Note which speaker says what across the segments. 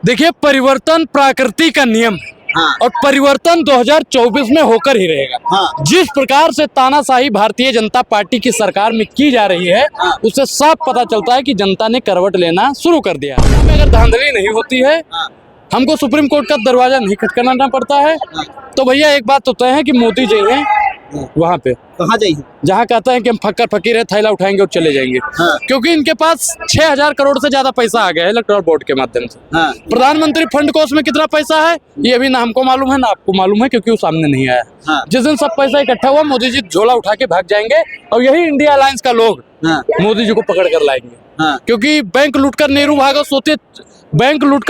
Speaker 1: देखिए, परिवर्तन प्रकृति का नियम है।
Speaker 2: हाँ।
Speaker 1: और परिवर्तन 2024 में होकर ही रहेगा।
Speaker 2: हाँ।
Speaker 1: जिस प्रकार से तानाशाही भारतीय जनता पार्टी की सरकार में की जा रही है,
Speaker 2: हाँ।
Speaker 1: उससे साफ पता चलता है कि जनता ने करवट लेना शुरू कर दिया है। हमें अगर धांधली नहीं होती है,
Speaker 2: हाँ।
Speaker 1: हमको सुप्रीम कोर्ट का दरवाजा नहीं खटखटाना पड़ता है,
Speaker 2: हाँ।
Speaker 1: तो भैया एक बात तो तय है कि मोदी जी हैं वहाँ पे,
Speaker 2: कहाँ जाइए?
Speaker 1: जहाँ कहते हैं कि हम फक्कर फकीर है, थैला उठाएंगे और चले जाएंगे।
Speaker 2: हाँ।
Speaker 1: क्योंकि इनके पास 6000 करोड़ से ज्यादा पैसा आ गया है इलेक्टोरल बोर्ड के माध्यम से।
Speaker 2: हाँ।
Speaker 1: प्रधानमंत्री फंड कोष में कितना पैसा है ये अभी ना हमको मालूम है ना आपको मालूम है, क्योंकि वो सामने नहीं आया।
Speaker 2: हाँ।
Speaker 1: जिस दिन सब पैसा इकट्ठा हुआ, मोदी जी झोला उठा के भाग जाएंगे और यही इंडिया अलायंस का लोग
Speaker 2: हाँ।
Speaker 1: मोदी जी को पकड़ कर लाएंगे।
Speaker 2: हाँ।
Speaker 1: क्योंकि बैंक लूटकर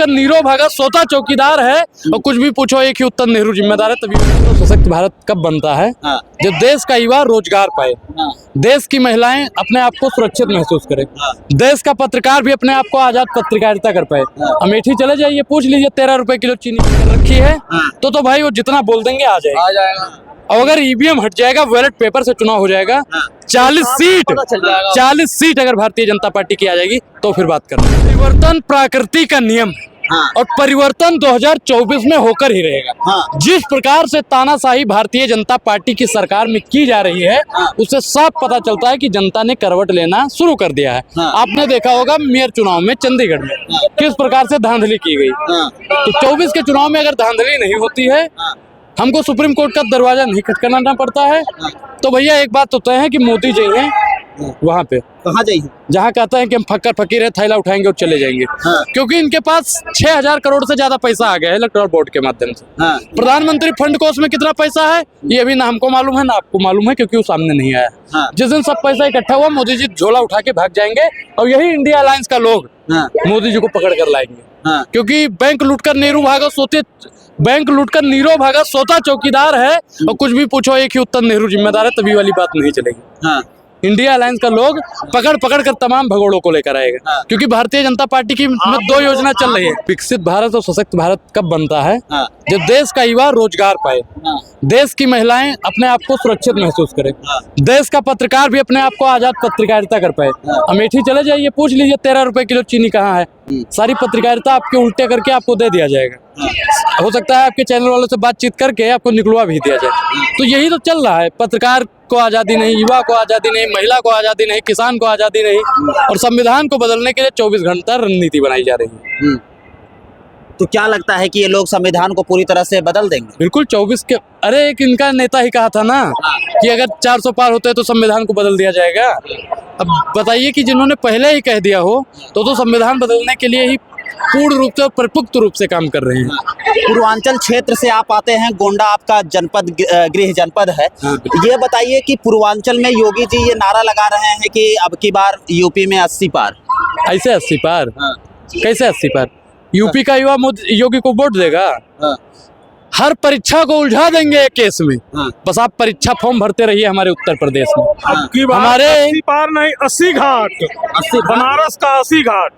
Speaker 1: नीरो भागा सोता चौकीदार है, और कुछ भी पूछो एक ही उत्तर, नेहरू जिम्मेदार है। तभी तो सशक्त भारत कब बनता है?
Speaker 2: हाँ।
Speaker 1: जब देश का युवा रोजगार पाए,
Speaker 2: हाँ।
Speaker 1: देश की महिलाएं अपने आप को सुरक्षित महसूस करें,
Speaker 2: हाँ।
Speaker 1: देश का पत्रकार भी अपने आप को आजाद पत्रकारिता कर पाए।
Speaker 2: हाँ।
Speaker 1: अमेठी चले जाइए, पूछ लीजिए 13 रुपए किलो चीनी रखी है,
Speaker 2: हाँ।
Speaker 1: तो भाई वो जितना बोल देंगे आ जाएगा।
Speaker 2: आ जाएगा।
Speaker 1: और अगर ईवीएम हट जाएगा, बैलेट पेपर से चुनाव हो जाएगा,
Speaker 2: हाँ।
Speaker 1: 40 सीट अगर भारतीय जनता पार्टी की आ जाएगी तो फिर बात करना। परिवर्तन प्रकृति का नियम है।
Speaker 2: हाँ।
Speaker 1: और परिवर्तन 2024 में होकर ही रहेगा।
Speaker 2: हाँ।
Speaker 1: जिस प्रकार से तानाशाही भारतीय जनता पार्टी की सरकार में की जा रही है,
Speaker 2: हाँ।
Speaker 1: उससे साफ पता चलता है कि जनता ने करवट लेना शुरू कर दिया है।
Speaker 2: हाँ।
Speaker 1: आपने देखा होगा मेयर चुनाव में चंडीगढ़ में किस प्रकार से धांधली की गई।
Speaker 2: हाँ।
Speaker 1: तो 24 के चुनाव में अगर धांधली नहीं होती है,
Speaker 2: हाँ।
Speaker 1: हमको सुप्रीम कोर्ट का दरवाजा नहीं खटखटाना पड़ता है,
Speaker 2: हाँ।
Speaker 1: तो भैया एक बात तो तय है कि मोदी जी हैं वहाँ पे,
Speaker 2: कहाँ जाइए?
Speaker 1: जहाँ कहते हैं कि हम फक्कर फकीर है, थैला उठाएंगे और चले जाएंगे।
Speaker 2: हाँ।
Speaker 1: क्योंकि इनके पास 6000 करोड़ से ज्यादा पैसा आ गया है इलेक्टोरल बोर्ड के माध्यम से।
Speaker 2: हाँ।
Speaker 1: प्रधानमंत्री फंड कोष में कितना पैसा है ये अभी ना हमको मालूम है ना आपको मालूम है, क्योंकि वो सामने नहीं आया।
Speaker 2: हाँ।
Speaker 1: जिस दिन सब पैसा इकट्ठा हुआ, मोदी जी झोला उठा के भाग जाएंगे और यही इंडिया अलायंस का लोग
Speaker 2: हाँ।
Speaker 1: मोदी जी को पकड़ कर लाएंगे।
Speaker 2: हाँ।
Speaker 1: क्योंकि बैंक लूटकर नीरो भागा सोता चौकीदार है, और कुछ भी पूछो एक ही उत्तर, नेहरू जिम्मेदार है। तभी वाली बात नहीं चलेगी।
Speaker 2: हाँ।
Speaker 1: इंडिया अलायंस का लोग पकड़ कर तमाम भगोड़ों को लेकर आएगा।
Speaker 2: हाँ।
Speaker 1: क्योंकि भारतीय जनता पार्टी की में 2 योजना चल रही है। विकसित भारत और सशक्त भारत कब बनता है?
Speaker 2: हाँ।
Speaker 1: जब देश का युवा रोजगार पाए,
Speaker 2: हाँ।
Speaker 1: देश की महिलाएं अपने आप को सुरक्षित महसूस करें,
Speaker 2: हाँ।
Speaker 1: देश का पत्रकार भी अपने आप को आजाद पत्रकारिता कर पाए।
Speaker 2: हाँ।
Speaker 1: अमेठी चले जाइए, पूछ लीजिए 13 रुपए किलो चीनी कहाँ है। सारी पत्रकारिता आपके उल्टे करके आपको दे दिया जाएगा। हो सकता है आपके चैनल वालों से बातचीत करके आपको निकलवा भी दिया जाए। तो यही तो चल रहा है। पत्रकार को आज़ादी नहीं, युवा को आज़ादी नहीं, महिला को आज़ादी नहीं, किसान को आज़ादी नहीं, और संविधान को बदलने के लिए 24 घंटा रणनीति बनाई जा रही है।
Speaker 2: तो क्या लगता है कि ये लोग संविधान को पूरी तरह से बदल देंगे? बिल्कुल
Speaker 1: 24 के, अरे एक इनका नेता ही कहा था ना कि अगर 400 पार होते हैं तो संविधान को बदल दिया जाएगा। अब बताइए कि जिन्होंने पहले ही कह दिया हो तो संविधान बदलने के लिए ही पूर्ण रूप से और परिपक्व रूप से काम कर रहे हैं।
Speaker 2: पूर्वांचल क्षेत्र से आप आते हैं, गोंडा आपका जनपद, गृह जनपद है। ये बताइए कि पूर्वांचल में योगी जी ये नारा लगा रहे हैं कि अब की बार यूपी में 80 पार।
Speaker 1: ऐसे 80 पार? कैसे 80 पार? यूपी का युवा योगी को वोट देगा? हर परीक्षा को उलझा देंगे एक केस में। बस आप परीक्षा फॉर्म भरते रहिए हमारे उत्तर प्रदेश में।
Speaker 3: हमारे 80 पार नहीं, 80 घाट, बनारस का 80 घाट।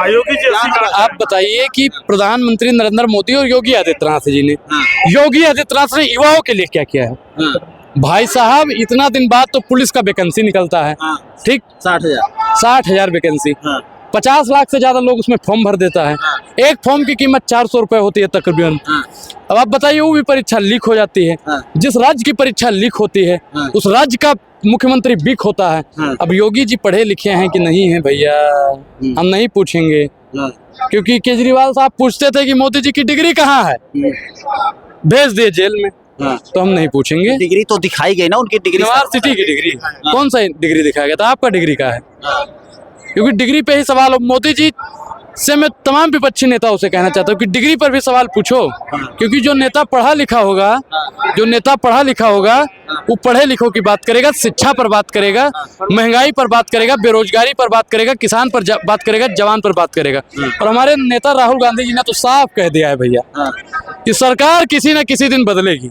Speaker 3: योगी जी 80 घाट।
Speaker 1: आप बताइए कि प्रधानमंत्री नरेंद्र मोदी और योगी आदित्यनाथ जी ने युवाओं के लिए क्या किया है? भाई साहब, इतना दिन बाद तो पुलिस का वैकेंसी निकलता है, ठीक, 60,000 वैकेंसी, 50 लाख से ज्यादा लोग उसमें फॉर्म भर देता है। एक फॉर्म की कीमत 400 रुपए होती है तकरीबन। अब आप बताइए, वो भी परीक्षा लीक हो जाती है। जिस राज्य की परीक्षा लीक होती है उस राज्य का मुख्यमंत्री वीक होता है। अब योगी जी पढ़े लिखे हैं कि नहीं है भैया, हम नहीं पूछेंगे, क्योंकि केजरीवाल साहब पूछते थे कि मोदी जी की डिग्री कहाँ है, भेज दिए जेल में। तो हम नहीं पूछेंगे।
Speaker 2: डिग्री तो दिखाई गई ना उनकी, डिग्री
Speaker 1: यूनिवर्सिटी की डिग्री। कौन सा डिग्री दिखाया गया था? आपका डिग्री का है, क्योंकि डिग्री पे ही सवाल हो। मोदी जी से मैं तमाम विपक्षी नेताओं से कहना चाहता हूँ कि डिग्री पर भी सवाल पूछो, क्योंकि जो नेता पढ़ा लिखा होगा वो पढ़े लिखों की बात करेगा, शिक्षा पर बात करेगा, महंगाई पर बात करेगा, बेरोजगारी पर बात करेगा, किसान पर बात करेगा, जवान पर बात करेगा। और हमारे नेता राहुल गांधी जी ने तो साफ कह दिया है भैया कि सरकार किसी न किसी दिन बदलेगी।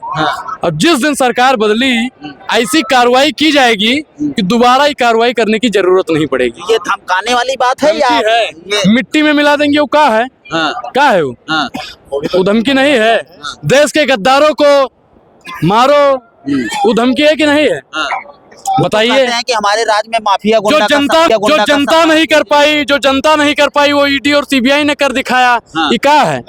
Speaker 1: अब जिस दिन सरकार बदली, ऐसी कार्रवाई की जाएगी कि दोबारा ही कार्रवाई करने की जरूरत नहीं पड़ेगी।
Speaker 2: ये धमकाने वाली बात है या
Speaker 1: मिट्टी में मिला देंगे? वो क्या है? क्या है वो धमकी नहीं है। देश के गद्दारों को मारो, वो धमकी है कि नहीं है? बताइए।
Speaker 2: कहते हैं कि हमारे राज्य में माफिया
Speaker 1: जो
Speaker 2: गुंडा का
Speaker 1: जनता नहीं कर पाई, जो जनता नहीं कर पाई वो ईडी और सीबीआई ने कर दिखाया। ये क्या है?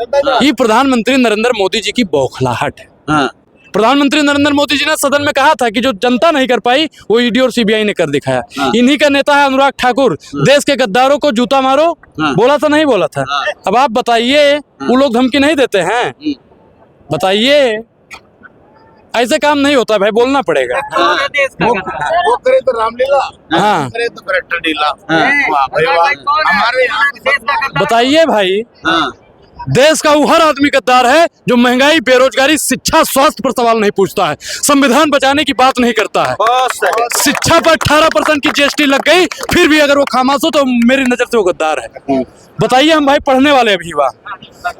Speaker 1: ये प्रधानमंत्री नरेंद्र मोदी जी की बौखलाहट है।
Speaker 2: हाँ,
Speaker 1: प्रधानमंत्री नरेंद्र मोदी जी ने सदन में कहा था कि जो जनता नहीं कर पाई वो ईडी और सीबीआई ने कर दिखाया। इन्हीं का नेता है अनुराग ठाकुर, देश के गद्दारों को जूता मारो, बोला था नहीं बोला था? अब आप बताइए, वो लोग धमकी नहीं देते हैं? बताइए, ऐसे काम नहीं होता भाई, बोलना पड़ेगा।
Speaker 4: वो करे तो रामलीला,
Speaker 1: हाँ
Speaker 4: करे तो करेक्टर ढीला। वाह भाई वाह, हमारे यहाँ
Speaker 1: बताइए भाई, देश का वो हर आदमी गद्दार है जो महंगाई, बेरोजगारी, शिक्षा, स्वास्थ्य पर सवाल नहीं पूछता है, संविधान बचाने की बात नहीं करता है। शिक्षा पर 18% की जीएसटी लग गई, फिर भी अगर वो खामोश हो तो मेरी नजर से वो गद्दार है। बताइए, हम भाई पढ़ने वाले अभी युवा,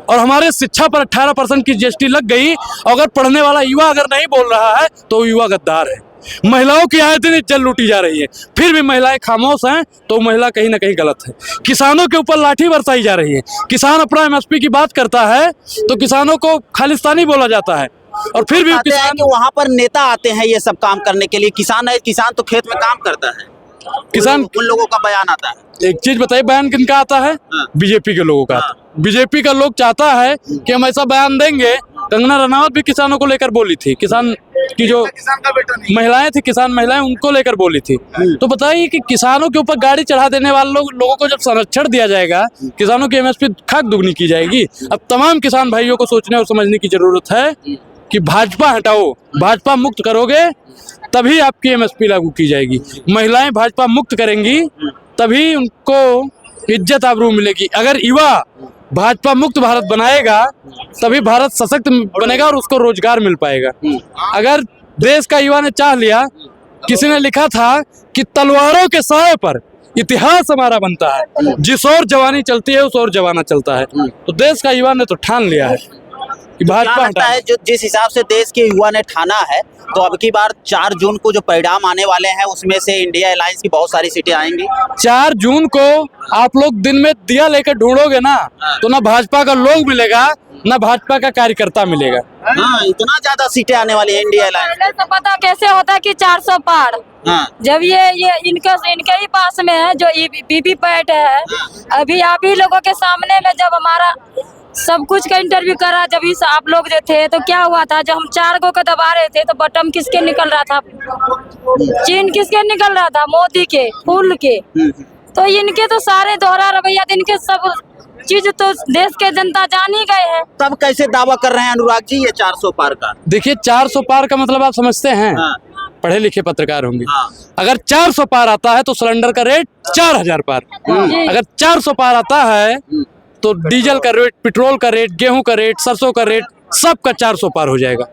Speaker 1: और हमारे शिक्षा पर 18% की जीएसटी लग गई, अगर पढ़ने वाला युवा अगर नहीं बोल रहा है तो युवा गद्दार है। महिलाओं की आए दिन इज्जत लूटी जा रही है, फिर भी महिलाएं खामोश हैं, तो महिला कहीं ना कहीं गलत है। किसानों के ऊपर लाठी बरसाई जा रही है। किसान अपना एमएसपी की बात करता है तो किसानों को खालिस्तानी बोला जाता है, और फिर भी
Speaker 2: किसान कि वहाँ पर नेता आते हैं ये सब काम करने के लिए। किसान है, किसान तो खेत में काम करता है,
Speaker 1: किसान
Speaker 2: उन लोगों का बयान आता है।
Speaker 1: एक चीज बताइए, बयान किनका आता है? बीजेपी के लोगों का। बीजेपी का लोग चाहता है कि हम ऐसा बयान देंगे। कंगना रनावत भी किसानों को लेकर बोली थी, किसान की जो महिलाएं थी, किसान महिलाएं, उनको लेकर बोली थी। तो बताइए कि किसानों के ऊपर गाड़ी चढ़ा देने वाले लोगों को जब संरक्षण दिया जाएगा, किसानों की एमएसपी खाक दुगनी की जाएगी। अब तमाम किसान भाइयों को सोचने और समझने की जरूरत है कि भाजपा हटाओ, भाजपा मुक्त करोगे तभी आपकी एमएसपी लागू की जाएगी। महिलाएं भाजपा मुक्त करेंगी तभी उनको इज्जत आबरू मिलेगी। अगर युवा भाजपा मुक्त भारत बनाएगा तभी भारत सशक्त बनेगा और उसको रोजगार मिल पाएगा। अगर देश का युवा ने चाह लिया, किसी ने लिखा था कि तलवारों के साए पर इतिहास हमारा बनता है, जिस ओर जवानी चलती है उस ओर जवाना चलता है। तो देश का युवा ने तो ठान लिया है कि भाजपा
Speaker 2: लगता है जो जिस हिसाब से देश के युवा ने ठाना है, तो अब की बार 4 जून को जो परिणाम आने वाले हैं उसमें से इंडिया अलायंस की बहुत सारी सीटें आएंगी।
Speaker 1: 4 जून को आप लोग दिन में दिया लेकर ढूंढोगे ना, तो ना भाजपा का लोग मिलेगा ना भाजपा का कार्यकर्ता मिलेगा।
Speaker 2: हाँ, इतना ज्यादा सीटें आने वाली है इंडिया अलायंस।
Speaker 5: पहले तो पता कैसे होता है कि 400 पार।
Speaker 2: हाँ,
Speaker 5: जब ये इनके ही पास में है जो बीबी पैट है। अभी आप ही लोगों के सामने में जब हमारा सब कुछ का इंटरव्यू करा, जब इस आप लोग जो थे तो क्या हुआ था, जब हम 4 को दबा रहे थे तो बटन किसके निकल रहा था? चीन किसके निकल रहा था? मोदी के, फूल के। तो इनके तो सारे दोहरा रवैया, इनके सब चीज तो देश के जनता जान ही गए हैं।
Speaker 2: तब कैसे दावा कर रहे हैं अनुराग जी ये 400 पार का?
Speaker 1: देखिए, 400 पार का मतलब आप समझते हैं?
Speaker 2: हाँ,
Speaker 1: पढ़े लिखे पत्रकार होंगे।
Speaker 2: हाँ,
Speaker 1: अगर 400 पार आता है तो सिलेंडर का रेट 4000 पार। अगर 400 पार आता है तो डीजल का रेट, पेट्रोल का रेट, गेहूं का रेट, सरसों का रेट, सबका 400 पार हो जाएगा।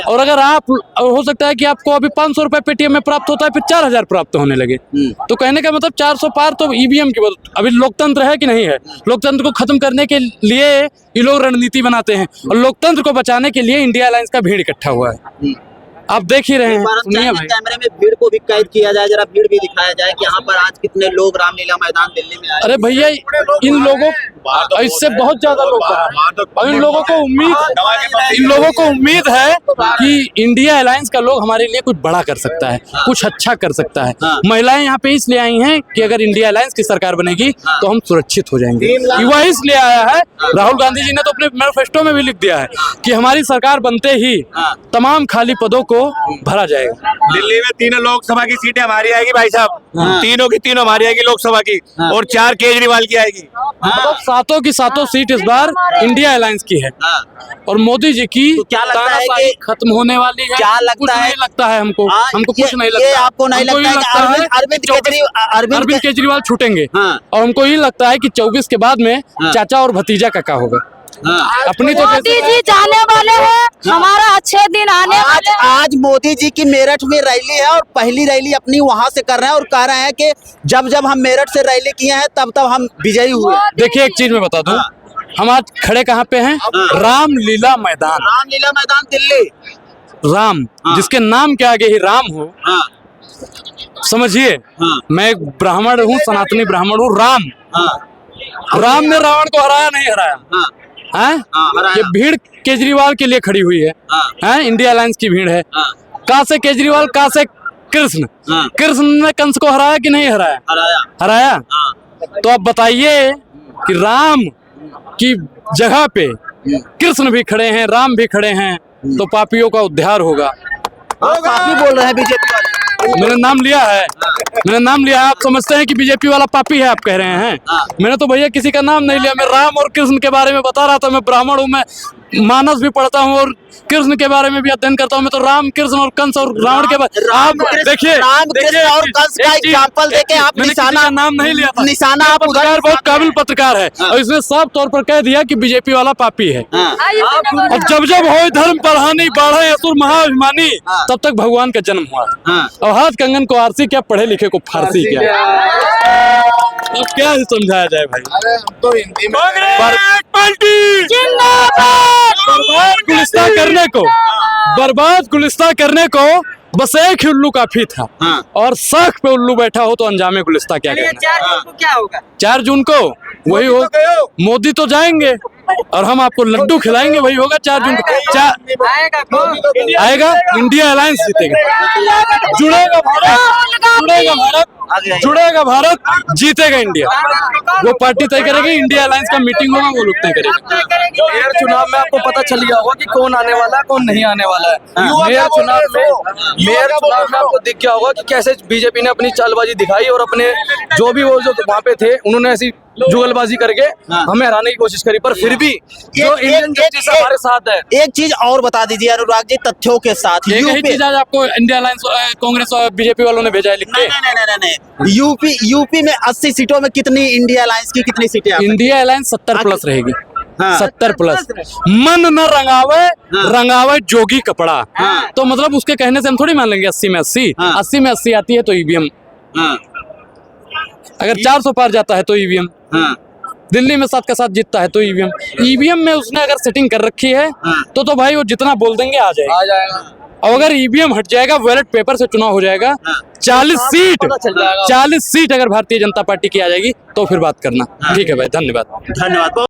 Speaker 1: और अगर आप, हो सकता है कि आपको अभी 500 रुपए पेटीएम में प्राप्त होता है, फिर 4000 प्राप्त होने लगे। तो कहने का मतलब 400 पार तो ईवीएम की बात। अभी लोकतंत्र है कि नहीं है? लोकतंत्र को खत्म करने के लिए ये लोग रणनीति बनाते हैं, और लोकतंत्र को बचाने के लिए इंडिया अलायंस का भीड़ इकट्ठा हुआ है। आप देख ही रहे हैं। सुनिए भाई,
Speaker 2: कैमरे में भीड़ को भी कैद किया जाए, जरा भीड़ भी दिखाया जाए कि यहाँ पर आज कितने लोग रामलीला मैदान दिल्ली में आए।
Speaker 1: अरे भैया, इन लोगों, इससे बहुत ज्यादा लोग और इन लोगों को उम्मीद है कि इंडिया अलायंस का लोग हमारे लिए कुछ बड़ा कर सकता है, कुछ अच्छा कर सकता है। महिलाएं यहाँ पे इसलिए आई हैं कि अगर इंडिया अलायंस की सरकार बनेगी तो हम सुरक्षित हो जाएंगे। युवा इसलिए आया है। राहुल गांधी जी ने तो अपने मैनिफेस्टो में भी लिख दिया है कि हमारी सरकार बनते ही तमाम खाली पदों को भरा जाएगा।
Speaker 4: दिल्ली में 3 लोकसभा की सीटें हमारी आएगी भाई साहब, तीनों की तीनों हमारी आएगी लोकसभा की, और 4 केजरीवाल की आएगी।
Speaker 1: मतलब 7 की 7 सीट इस बार इंडिया अलायंस की है, और मोदी जी की
Speaker 2: तो क्या लगता है कि
Speaker 1: खत्म होने वाली है?
Speaker 2: क्या लगता
Speaker 1: कुछ
Speaker 2: है?
Speaker 1: नहीं लगता है हमको कुछ नहीं लगता।
Speaker 2: ये आपको नहीं
Speaker 1: हमको
Speaker 2: लगता है कि
Speaker 1: अरविंद केजरीवाल छूटेंगे? और हमको ये लगता है कि 24 के बाद में चाचा और भतीजा का क्या होगा? अपनी तो
Speaker 5: मोदी जी जाने वाले हैं, हमारा अच्छे दिन आने वाले हैं।
Speaker 2: आज मोदी जी की मेरठ में रैली है, और पहली रैली अपनी वहां से कर रहे हैं, और कह रहे हैं कि जब जब हम मेरठ से रैली किए हैं तब तब हम विजयी हुए।
Speaker 1: देखिए, एक चीज मैं बता दूं, हम आज खड़े कहाँ पे हैं? रामलीला मैदान।
Speaker 2: रामलीला मैदान दिल्ली।
Speaker 1: राम, जिसके नाम के आगे ही राम हो, समझिए। मैं एक ब्राह्मण हूँ, सनातनी ब्राह्मण हूँ। राम ने रावण को हराया नहीं हराया है? ये भीड़ केजरीवाल के लिए खड़ी हुई है, इंडिया अलायंस की भीड़ है। कहाँ से केजरीवाल, कहाँ से कृष्ण,
Speaker 2: हाँ।
Speaker 1: कृष्ण ने कंस को हराया कि नहीं हराया?
Speaker 2: हराया।
Speaker 1: हराया।
Speaker 2: हाँ।
Speaker 1: तो आप बताइए कि राम की जगह पे कृष्ण भी खड़े हैं, राम भी खड़े हैं, तो पापियों का उद्धार होगा।
Speaker 2: आप पापी बोल रहे हैं बीजेपी वाले।
Speaker 1: मैंने नाम लिया है, मैंने नाम लिया है। आप समझते हैं कि बीजेपी वाला पापी है, आप कह रहे हैं।
Speaker 2: हाँ।
Speaker 1: मैंने तो भैया किसी का नाम नहीं लिया, मैं राम और कृष्ण के बारे में बता रहा था। मैं ब्राह्मण हूँ, मैं मानस भी पढ़ता हूँ और कृष्ण के बारे में भी अध्ययन करता हूँ। मैं तो राम, कृष्ण और कंस और रावण के बारे आप देखिए,
Speaker 2: राम कृष्ण और कंस का एग्जाम्पल देके आप
Speaker 1: मैंने किसी
Speaker 2: निशाना
Speaker 1: का नाम नहीं लिया था।
Speaker 2: निशाना आप उधर
Speaker 1: पत्रकार बहुत काबिल पत्रकार है और इसने साफ तौर पर कह दिया कि बीजेपी वाला पापी है। और जब जब हो धर्म पर हानि, बढ़े असुर महाअभिमानी, तब तक भगवान का जन्म हुआ। और हाथ कंगन को आरसी क्या, पढ़े लिखे को फारसी क्या। अब क्या ही समझाया जाए भाई।
Speaker 4: कांग्रेस पार्टी
Speaker 1: बर्बाद गुलिस्ता करने को बस एक ही उल्लू काफी था। और साख पे उल्लू बैठा हो तो अंजामे गुलिस्ता क्या करना।
Speaker 6: 4 जून को क्या होगा?
Speaker 1: 4 जून को वही हो, मोदी तो जाएंगे और हम आपको लड्डू खिलाएंगे, वही होगा 4 जून को।
Speaker 6: आएगा कौन?
Speaker 1: आएगा इंडिया अलायंस जीतेगा, जुड़ेगा भारत, जुड़ेगा भारत, जीतेगा इंडिया। वो पार्टी तय करेगी, इंडिया अलायंस का मीटिंग होगा, वो लोग तय करेंगे।
Speaker 7: मेयर चुनाव में आपको पता चल गया होगा कि कौन आने वाला है, कौन नहीं आने वाला है। मेयर चुनाव में आपको दिख गया होगा कि कैसे बीजेपी ने अपनी चालबाजी दिखाई और अपने जो वहाँ पे थे उन्होंने ऐसी जुगलबाजी करके हमें हराने की कोशिश करी, पर फिर भी जो इंडियन जस्टिस हमारे साथ है।
Speaker 2: एक चीज और बता दीजिए अनुराग जी, तथ्यों के साथ।
Speaker 1: यही चीज आज आपको इंडिया अलायंस, कांग्रेस और बीजेपी वालों ने भेजा है लिख के।
Speaker 2: नहीं। यूपी में 80 सीटों में कितनी इंडिया अलायंस की कितनी सीटें?
Speaker 1: इंडिया अलायंस 70 प्लस रहेगी।
Speaker 2: हाँ।
Speaker 1: 70 प्लस। मन न रंगावे जोगी कपड़ा। तो मतलब उसके कहने से हम थोड़ी मान लेंगे 80 में 80। 80 में 80 आती है तो ईवीएम। अगर 400 पार जाता है तो ईवीएम। दिल्ली में 7 का 7 जीतता है तो ईवीएम। ईवीएम में उसने अगर सेटिंग कर रखी है तो भाई वो जितना बोल देंगे आ जाएगा। और अगर ईवीएम हट जाएगा, बैलेट पेपर से चुनाव हो जाएगा, 40 सीट अगर भारतीय जनता पार्टी की आ जाएगी तो फिर बात करना। ठीक है भाई, धन्यवाद।